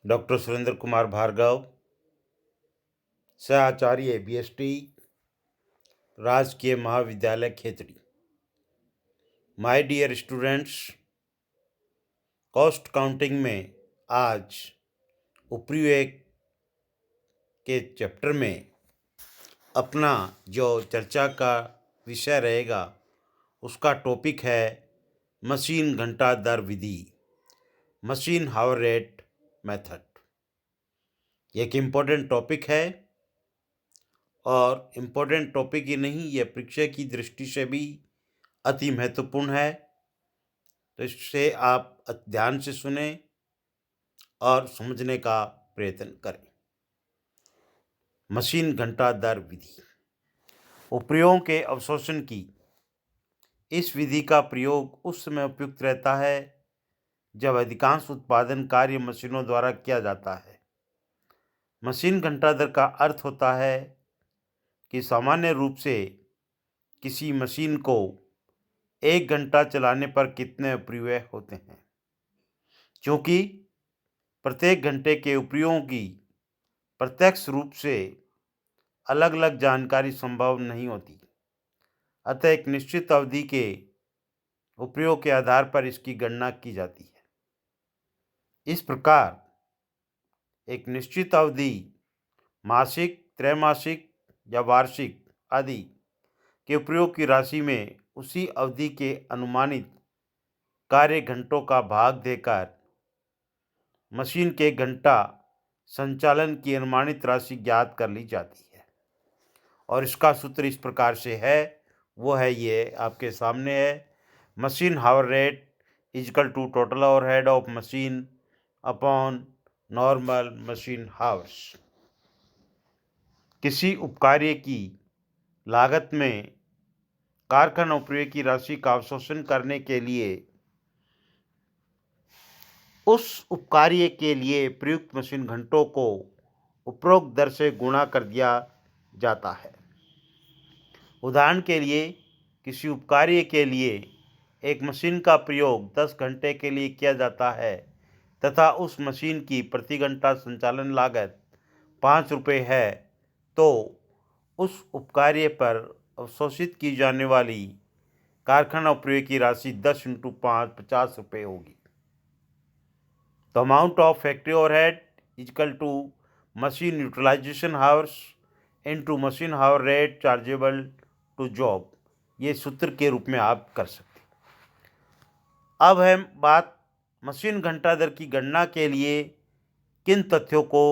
Doctor Surendra Kumar Bhargava, सहआचार्य BST, राजकीय महाविद्यालय Khetri. My dear students, cost counting में आज उपरी के चैप्टर में अपना जो चर्चा का विषय रहेगा उसका टॉपिक है मशीन घंटा दर विधि, मशीन हावर रेट मेथड। एक इम्पोर्टेंट टॉपिक है और इम्पोर्टेंट टॉपिक ही नहीं, यह परीक्षा की दृष्टि से भी अति महत्वपूर्ण है। तो इससे आप ध्यान से सुने और समझने का प्रयत्न करें। मशीन घंटा दर विधि, उपरियों के अवशोषण की इस विधि का प्रयोग उस समय उपयुक्त रहता है जब अधिकांश उत्पादन कार्य मशीनों द्वारा किया जाता है। मशीन घंटा दर का अर्थ होता है कि सामान्य रूप से किसी मशीन को 1 घंटा चलाने पर कितने उपरिव्यय होते हैं। क्योंकि प्रत्येक घंटे के उपरियों की प्रत्यक्ष रूप से अलग अलग जानकारी संभव नहीं होती, अतः एक निश्चित अवधि के उपरियों के आधार पर इसकी गणना की जाती है। इस प्रकार एक निश्चित अवधि मासिक, त्रैमासिक या वार्षिक आदि के उपयोग की राशि में उसी अवधि के अनुमानित कार्य घंटों का भाग देकर मशीन के घंटा संचालन की अनुमानित राशि ज्ञात कर ली जाती है। और इसका सूत्र इस प्रकार से है, वो है ये आपके सामने है। Machine hour rate equal to total overhead of machine upon normal machine hours. किसी उपकार्य की लागत में कारखाना उपरिव्यय की राशि का अवशोषण करने के लिए उस उपकार्य के लिए प्रयुक्त मशीन घंटों को उपरोक्त दर से गुणा कर दिया जाता है। उदाहरण के लिए, किसी उपकार्य के लिए एक मशीन का प्रयोग 10 घंटे के लिए किया जाता है तथा उस मशीन की प्रति घंटा संचालन लागत 5 रुपये है, तो उस उपकार्य पर अवशोषित की जाने वाली कारखाना उपरिव्यय की राशि 10 × 5 50 रुपये होगी। The amount of factory overhead is equal to machine utilization hours into machine hour rate chargeable to job। ये सूत्र के रूप में आप कर सकते हैं। अब है बात मशीन घंटा दर की गणना के लिए किन तथ्यों को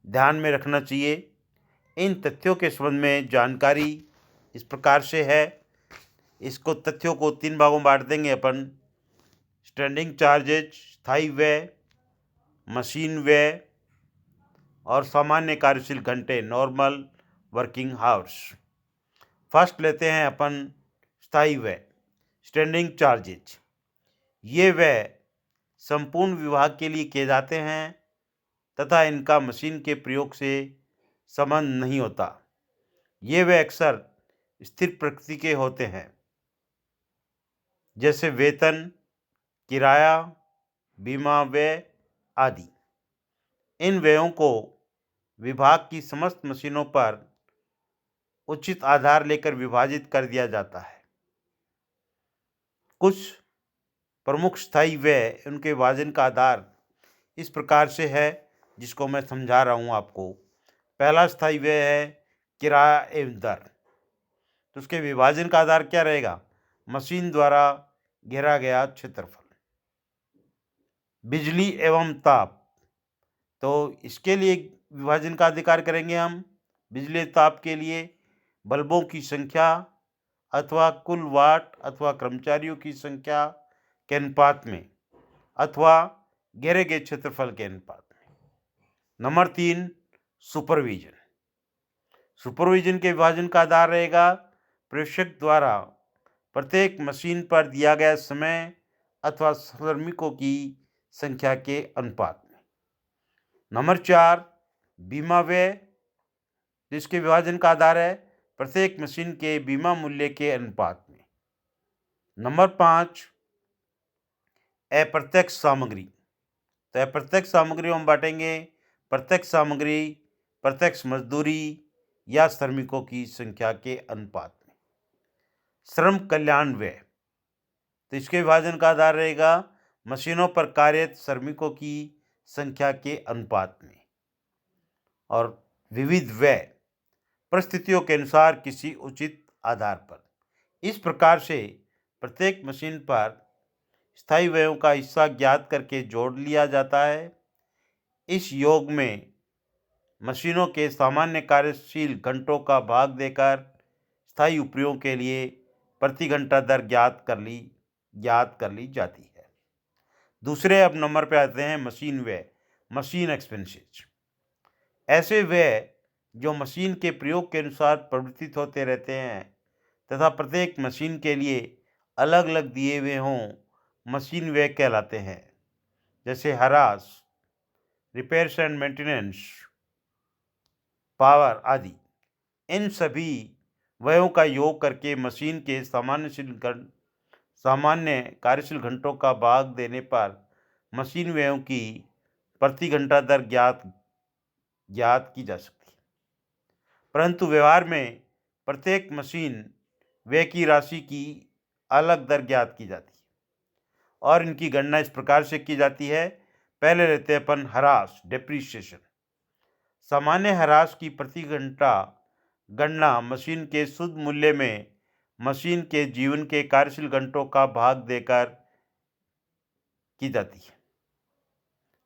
ध्यान में रखना चाहिए। इन तथ्यों के संबंध में जानकारी इस प्रकार से है। इसको तथ्यों को 3 भागों में बांट देंगे अपन। स्टैंडिंग चार्जेज, स्थायी व्यय, मशीन व्यय और सामान्य कार्यशील घंटे, नॉर्मल वर्किंग हावर्स। फर्स्ट लेते हैं अपन स्थायी व्यय, स्टैंडिंग चार्जेज। ये व्यय संपूर्ण विभाग के लिए किए जाते हैं तथा इनका मशीन के प्रयोग से संबंध नहीं होता। ये व्यय अक्सर स्थिर प्रकृति के होते हैं, जैसे वेतन, किराया, बीमा व्यय आदि। इन व्ययों को विभाग की समस्त मशीनों पर उचित आधार लेकर विभाजित कर दिया जाता है। कुछ प्रमुख स्थायी व्यय, उनके विभाजन का आधार इस प्रकार से है, जिसको मैं समझा रहा हूँ आपको। पहला स्थायी व्यय है किराया एवं दर। तो उसके विभाजन का आधार क्या रहेगा? मशीन द्वारा घेरा गया क्षेत्रफल। बिजली एवं ताप, तो इसके लिए विभाजन का अधिकार करेंगे हम। बिजली ताप के लिए बल्बों की संख्या अथवा कुल वाट अथवा कर्मचारियों की संख्या के अनुपात में अथवा घेरे गए क्षेत्रफल के अनुपात में। Number 3, supervision. सुपरविजन के विभाजन का आधार रहेगा प्रेषक द्वारा प्रत्येक मशीन पर दिया गया समय अथवा श्रमिकों की संख्या के अनुपात में। नंबर 4, बीमा व्यय, जिसके विभाजन का आधार है प्रत्येक मशीन के बीमा मूल्य के अनुपात में। नंबर 5, अप्रत्यक्ष सामग्री, तो यह प्रत्यक्ष सामग्री हम बांटेंगे प्रत्यक्ष सामग्री, प्रत्यक्ष मजदूरी या श्रमिकों की संख्या के अनुपात में। श्रम कल्याण व्यय, तो इसके विभाजन का आधार रहेगा मशीनों पर कार्यरत श्रमिकों की संख्या के अनुपात में। और विविध व्यय, परिस्थितियों के अनुसार किसी उचित आधार पर। इस प्रकार से प्रत्येक मशीन पर स्थायी व्ययों का हिस्सा ज्ञात करके जोड़ लिया जाता है। इस योग में मशीनों के सामान्य कार्यशील घंटों का भाग देकर स्थायी उपयोग के लिए प्रति घंटा दर ज्ञात कर ली जाती है। दूसरे अब नंबर पे आते हैं मशीन व्यय, मशीन एक्सपेंसेस। ऐसे व्यय जो मशीन के प्रयोग के अनुसार परिवर्तित होते रहते हैं तथा प्रत्येक मशीन के लिए अलग अलग दिए हुए हों, मशीन व्यय कहलाते हैं। जैसे harass, repairs and maintenance, power आदि। इन सभी व्ययों का योग करके मशीन के सामान्य कार्यशील घंटों का भाग देने पर मशीन व्ययों की प्रति घंटा दर ज्ञात की जा सकती है। परंतु व्यवहार में प्रत्येक मशीन व्यय की राशि की अलग दर ज्ञात की जाती है और इनकी गणना इस प्रकार से की जाती है। पहले लेते हैं अपन ह्रास, डेप्रीशिएशन। सामान्य ह्रास की प्रति घंटा गणना मशीन के शुद्ध मूल्य में मशीन के जीवन के कार्यशील घंटों का भाग देकर की जाती है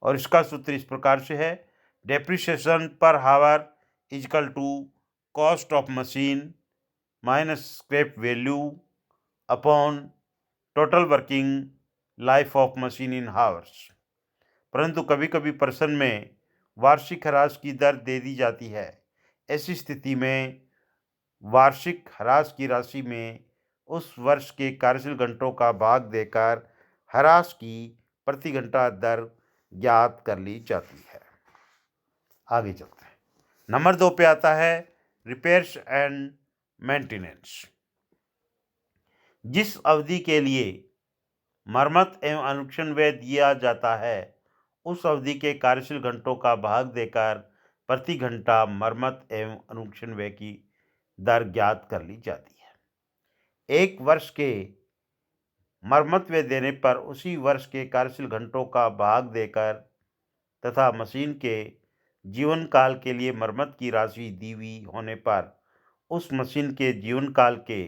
और इसका सूत्र इस प्रकार से है: depreciation per hour is equal to cost of machine minus scrap value upon total working life of machine in hours. परंतु कभी कभी प्रश्न में वार्षिक ह्रास की दर दे दी जाती है। ऐसी स्थिति में वार्षिक ह्रास की राशि में उस वर्ष के कार्यशील घंटों का भाग देकर ह्रास की प्रति घंटा दर ज्ञात कर ली जाती है। आगे चलते हैं। नंबर 2 पे आता है रिपेयर्स एंड मेंटेनेंस। जिस अवधि के लिए मरम्मत एवं अनुरक्षण व्यय दिया जाता है उस अवधि के कार्यशील घंटों का भाग देकर प्रति घंटा मरम्मत एवं अनुरक्षण व्यय की दर ज्ञात कर ली जाती है। एक वर्ष के मरम्मत व्यय देने पर उसी वर्ष के कार्यशील घंटों का भाग देकर तथा मशीन के जीवन काल के लिए मरम्मत की राशि दी हुई होने पर उस मशीन के जीवन काल के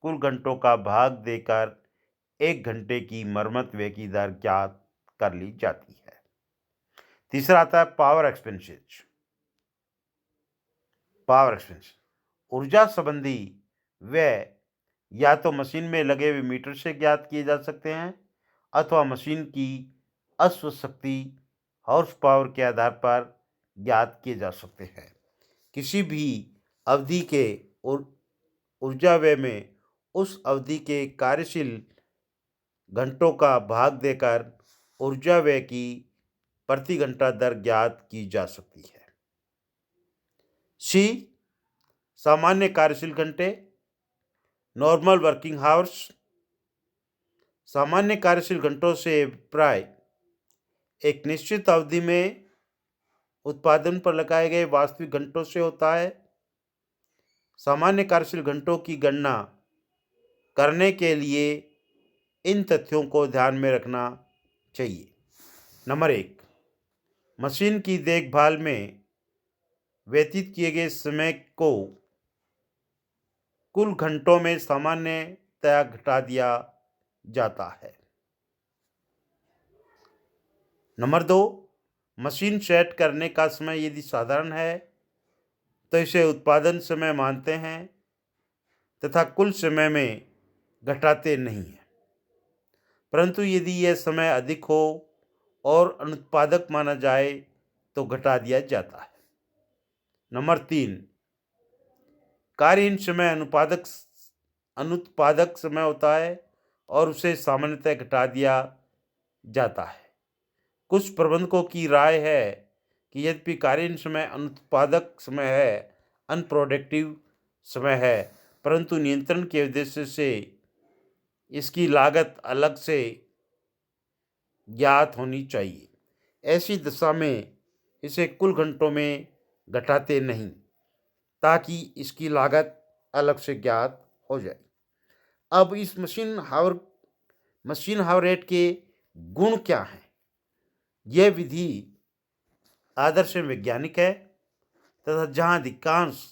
कुल घंटों का भाग देकर एक घंटे की मरम्मत व्यय की दर ज्ञात कर ली जाती है। तीसरा आता है पावर एक्सपेंसेस। पावर एक्सपेंस ऊर्जा संबंधी व्यय या तो मशीन में लगे हुए मीटर से ज्ञात किए जा सकते हैं अथवा मशीन की अश्व शक्ति हॉर्स पावर के आधार पर ज्ञात किए जा सकते हैं। किसी भी अवधि के ऊर्जा व्यय में उस अवधि के कार्यशील घंटों का भाग देकर ऊर्जा व्यय की प्रति घंटा दर ज्ञात की जा सकती है। सी सामान्य कार्यशील घंटे, नॉर्मल वर्किंग हावर्स। सामान्य कार्यशील घंटों से प्राय एक निश्चित अवधि में उत्पादन पर लगाए गए वास्तविक घंटों से होता है। सामान्य कार्यशील घंटों की गणना करने के लिए इन तथ्यों को ध्यान में रखना चाहिए। नंबर 1, मशीन की देखभाल में व्यतीत किए गए समय को कुल घंटों में सामान्यतया घटा दिया जाता है। नंबर 2, मशीन सेट करने का समय यदि साधारण है तो इसे उत्पादन समय मानते हैं तथा कुल समय में घटाते नहीं हैं। परंतु यदि यह समय अधिक हो और अनुत्पादक माना जाए तो घटा दिया जाता है। नंबर 3, कार्यहीन समय अनुत्पादक समय होता है और उसे सामान्यतः घटा दिया जाता है। कुछ प्रबंधकों की राय है कि यद्यपि कार्यहीन समय अनुत्पादक समय है, अनप्रोडक्टिव समय है, परंतु नियंत्रण के उद्देश्य से इसकी लागत अलग से ज्ञात होनी चाहिए। ऐसी दशा में इसे कुल घंटों में घटाते नहीं, ताकि इसकी लागत अलग से ज्ञात हो जाए। अब इस मशीन हावर रेट के गुण क्या हैं? यह विधि आदर्श में वैज्ञानिक है तथा जहाँ अधिकांश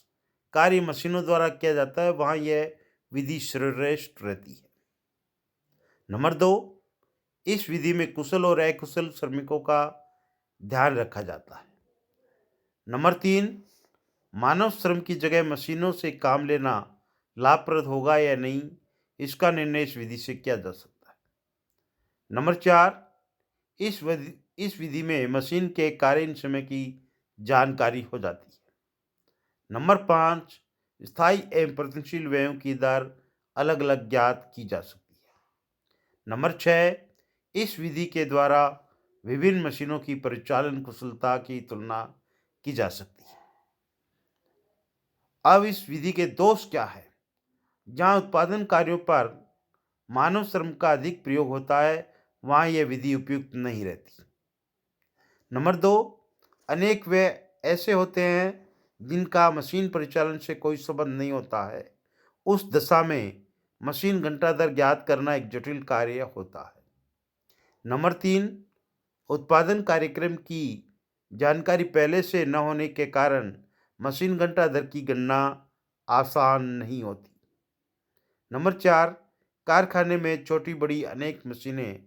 कार्य मशीनों द्वारा किया जाता है वहाँ यह विधि श्रेष्ठ रहती है। नंबर 2, इस विधि में कुशल और अकुशल श्रमिकों का ध्यान रखा जाता है। नंबर 3, मानव श्रम की जगह मशीनों से काम लेना लाभप्रद होगा या नहीं, इसका निर्णय इस विधि से किया जा सकता है। नंबर 4, इस विधि में मशीन के कार्य समय की जानकारी हो जाती है। नंबर 5, स्थायी एवं परिवर्तनशील व्ययों की दर अलग अलग ज्ञात की जा सकती है। नंबर 6, इस विधि के द्वारा विभिन्न मशीनों की परिचालन कुशलता की तुलना की जा सकती है। अब इस विधि के दोष क्या है? जहाँ उत्पादन कार्यों पर मानव श्रम का अधिक प्रयोग होता है वहाँ यह विधि उपयुक्त नहीं रहती। नंबर 2, अनेक वे ऐसे होते हैं जिनका मशीन परिचालन से कोई संबंध नहीं होता है। उस दशा में मशीन घंटा दर ज्ञात करना एक जटिल कार्य होता है। नंबर 3, उत्पादन कार्यक्रम की जानकारी पहले से न होने के कारण मशीन घंटा दर की गणना आसान नहीं होती। नंबर 4, कारखाने में छोटी बड़ी अनेक मशीनें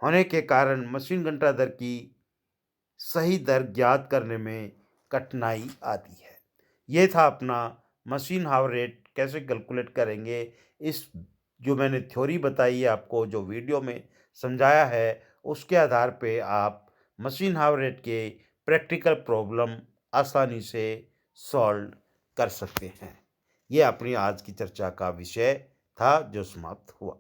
होने के कारण मशीन घंटा दर की सही दर ज्ञात करने में कठिनाई आती है। ये था अपना मशीन हावर रेट कैसे कैलकुलेट करेंगे। इस जो मैंने थ्योरी बताई है आपको, जो वीडियो में समझाया है, उसके आधार पे आप मशीन हावर रेट के प्रैक्टिकल प्रॉब्लम आसानी से सॉल्व कर सकते हैं। ये अपनी आज की चर्चा का विषय था जो समाप्त हुआ।